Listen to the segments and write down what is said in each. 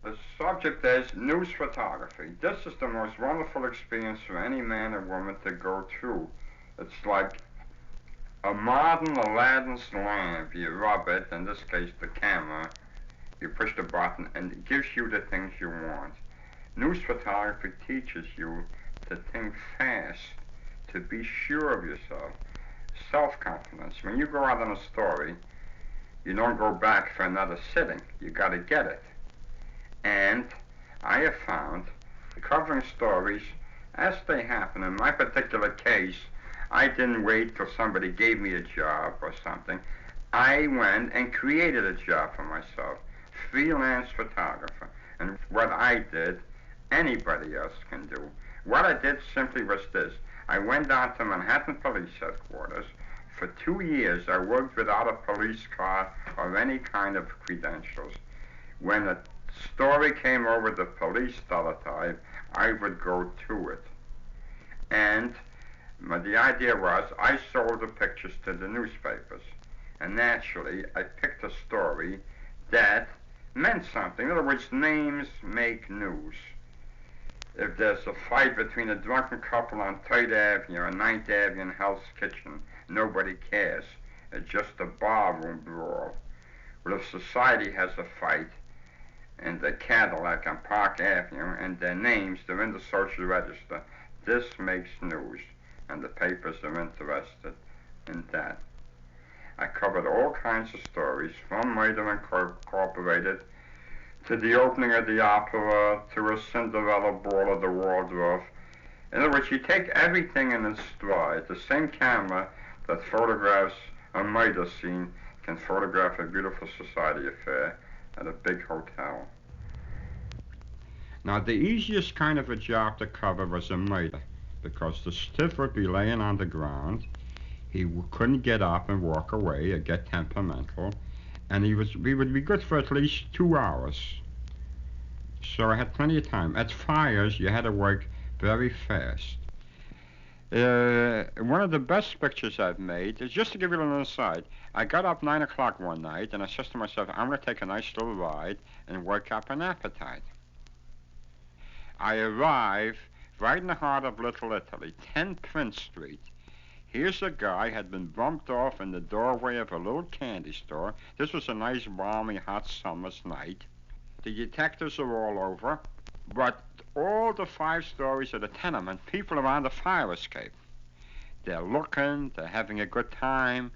The subject is news photography. This is the most wonderful experience for any man or woman to go through. It's like a modern Aladdin's lamp. You rub it, in this case the camera, you push the button and it gives you the things you want. News photography teaches you to think fast, to be sure of yourself, self-confidence. When you go out on a story, you don't go back for another sitting. You got to get it. And I have found covering stories as they happen. In my particular case, I didn't wait till somebody gave me a job or something. I went and created a job for myself, freelance photographer. And what I did, anybody else can do. What I did simply was this. I went down to Manhattan Police Headquarters. For 2 years, I worked without a police car or any kind of credentials. When a story came over the police teletype, I would go to it. And the idea was I sold the pictures to the newspapers. And naturally, I picked a story that meant something. In other words, names make news. If there's a fight between a drunken couple on 3rd Avenue or 9th Avenue in Hell's Kitchen, nobody cares. It's just a barroom brawl. But if society has a fight in the Cadillac on Park Avenue and their names, they're in the social register, this makes news, and the papers are interested in that. I covered all kinds of stories, from Murder Incorporated to the opening of the opera to a Cinderella ball of the Waldorf. In other words, you take everything in its stride. The same camera that photographs a murder scene can photograph a beautiful society affair at a big hotel. Now, the easiest kind of a job to cover was a murder, because the stiff would be laying on the ground. He couldn't get up and walk away or get temperamental, and we would be good for at least 2 hours. So I had plenty of time. At fires, you had to work very fast. One of the best pictures I've made is, just to give you an aside, I got up 9 o'clock one night and I said to myself, I'm going to take a nice little ride and work up an appetite. I arrived right in the heart of Little Italy, 10 Prince Street. Here's a guy had been bumped off in the doorway of a little candy store. This was a nice, balmy, hot summer's night. The detectives are all over, but all the 5 stories of the tenement, people are on the fire escape. They're looking, they're having a good time.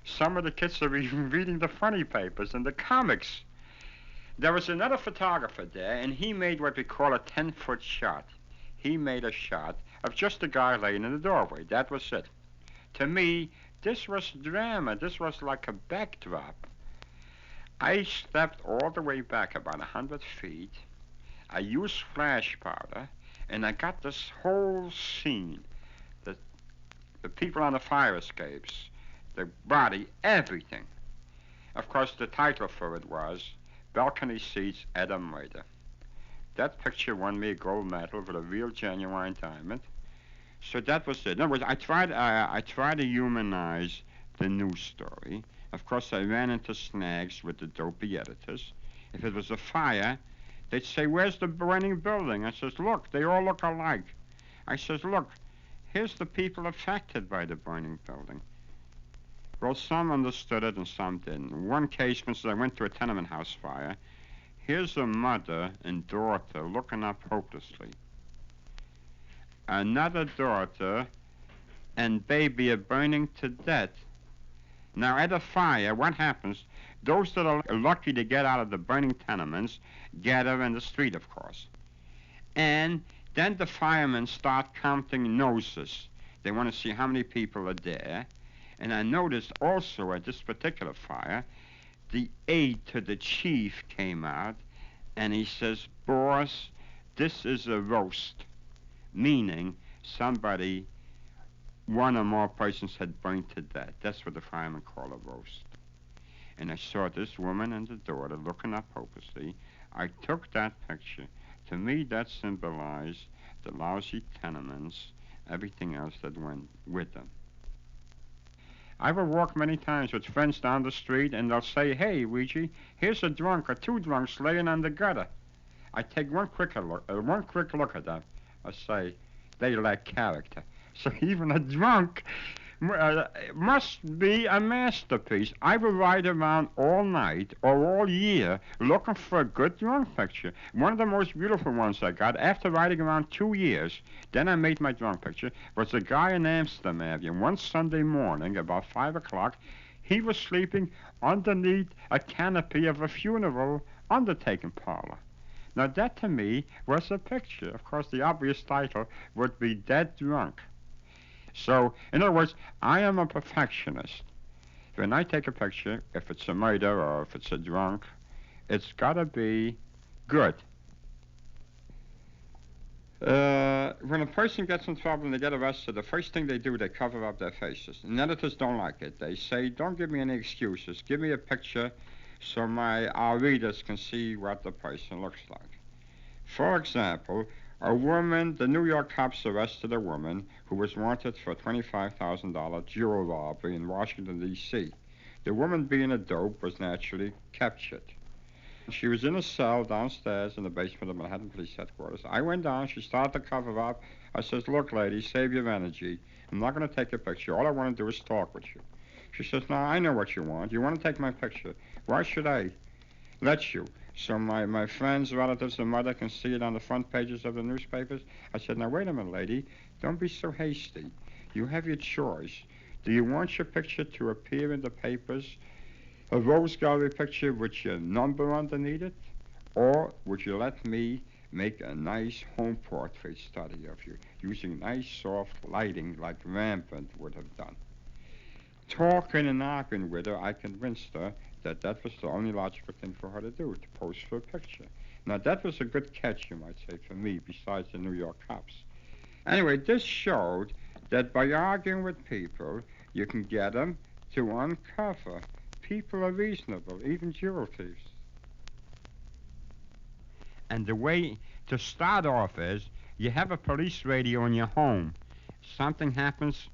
Some of the kids are even reading the funny papers and the comics. There was another photographer there, and he made what we call a 10-foot shot. He made a shot of just a guy laying in the doorway. That was it. To me, this was drama. This was like a backdrop. I stepped all the way back about 100 feet. I used flash powder, and I got this whole scene. The people on the fire escapes, the body, everything. Of course, the title for it was Balcony Seats at a Murder. That picture won me a gold medal with a real genuine diamond. So that was it. In other words, I tried to humanize the news story. Of course, I ran into snags with the dopey editors. If it was a fire, they'd say, where's the burning building? I says, look, they all look alike. I says, look, here's the people affected by the burning building. Well, some understood it and some didn't. In one case, for instance, I went to a tenement house fire. Here's a mother and daughter looking up hopelessly. Another daughter and baby are burning to death. Now, at a fire, what happens? Those that are lucky to get out of the burning tenements gather in the street, of course. And then the firemen start counting noses. They want to see how many people are there. And I noticed also at this particular fire, the aide to the chief came out, and he says, boss, this is a roast, meaning somebody, one or more persons had burned to death. That's what the firemen call a roast. And I saw this woman and the daughter looking up hopelessly. I took that picture. To me, that symbolized the lousy tenements, everything else that went with them. I will walk many times with friends down the street, and they'll say, hey, Weegee, here's a drunk or 2 drunks laying on the gutter. I take one quick look at them. I say, they lack character. So even a drunk must be a masterpiece. I will ride around all night or all year looking for a good drunk picture. One of the most beautiful ones I got after riding around 2 years, then I made my drunk picture, was a guy in Amsterdam. One Sunday morning, about 5 o'clock, he was sleeping underneath a canopy of a funeral undertaking parlor. Now that to me was a picture. Of course, the obvious title would be Dead Drunk. So, in other words, I am a perfectionist. When I take a picture, if it's a murder or if it's a drunk, it's got to be good. When a person gets in trouble and they get arrested, the first thing they do, they cover up their faces. And editors don't like it. They say, don't give me any excuses. Give me a picture so our readers can see what the person looks like. For example, the New York cops arrested a woman who was wanted for a $25,000 jewel robbery in Washington, D.C. The woman, being a dope, was naturally captured. She was in a cell downstairs in the basement of Manhattan Police Headquarters. I went down. She started to cover up. I says, look, lady, save your energy. I'm not going to take a picture. All I want to do is talk with you. She says, no, I know what you want. You want to take my picture. Why should I let you? So my friends, relatives, and mother can see it on the front pages of the newspapers. I said, now, wait a minute, lady. Don't be so hasty. You have your choice. Do you want your picture to appear in the papers, a rose gallery picture with your number underneath it? Or would you let me make a nice home portrait study of you, using nice soft lighting like Rembrandt would have done? Talking and arguing with her, I convinced her that was the only logical thing for her to do, to pose for a picture. Now, that was a good catch, you might say, for me, besides the New York cops. Anyway, this showed that by arguing with people, you can get them to uncover. People are reasonable, even jewel thieves. And the way to start off is, you have a police radio in your home. Something happens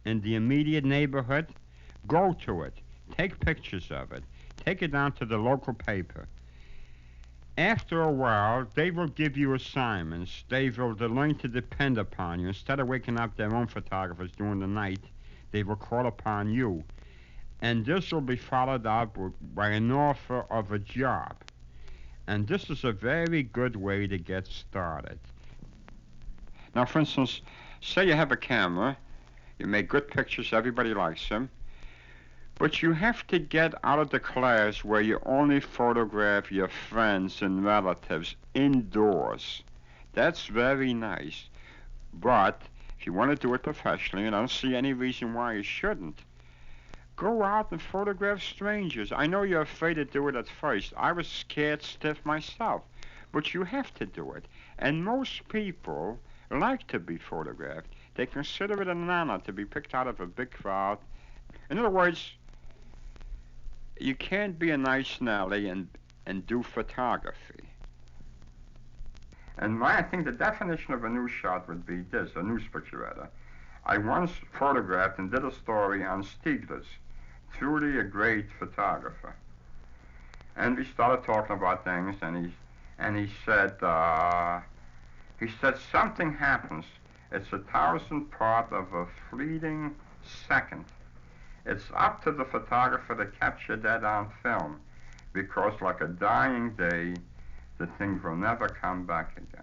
in the immediate neighborhood, go to it. Take pictures of it. Take it down to the local paper. After a while, they will give you assignments. They will learn to depend upon you. Instead of waking up their own photographers during the night, they will call upon you. And this will be followed up by an offer of a job. And this is a very good way to get started. Now, for instance, say you have a camera. You make good pictures. Everybody likes them. But you have to get out of the class where you only photograph your friends and relatives indoors. That's very nice. But if you want to do it professionally, and I don't see any reason why you shouldn't, go out and photograph strangers. I know you're afraid to do it at first. I was scared stiff myself. But you have to do it. And most people like to be photographed. They consider it an honor to be picked out of a big crowd. In other words, you can't be a nice Nelly and do photography. And I think the definition of a news shot would be this, a news picture rather. I once photographed and did a story on Stiglitz, truly a great photographer. And we started talking about things, and he said something happens. It's 1,000th part of a fleeting second. It's up to the photographer to capture that on film, because like a dying day, the thing will never come back again.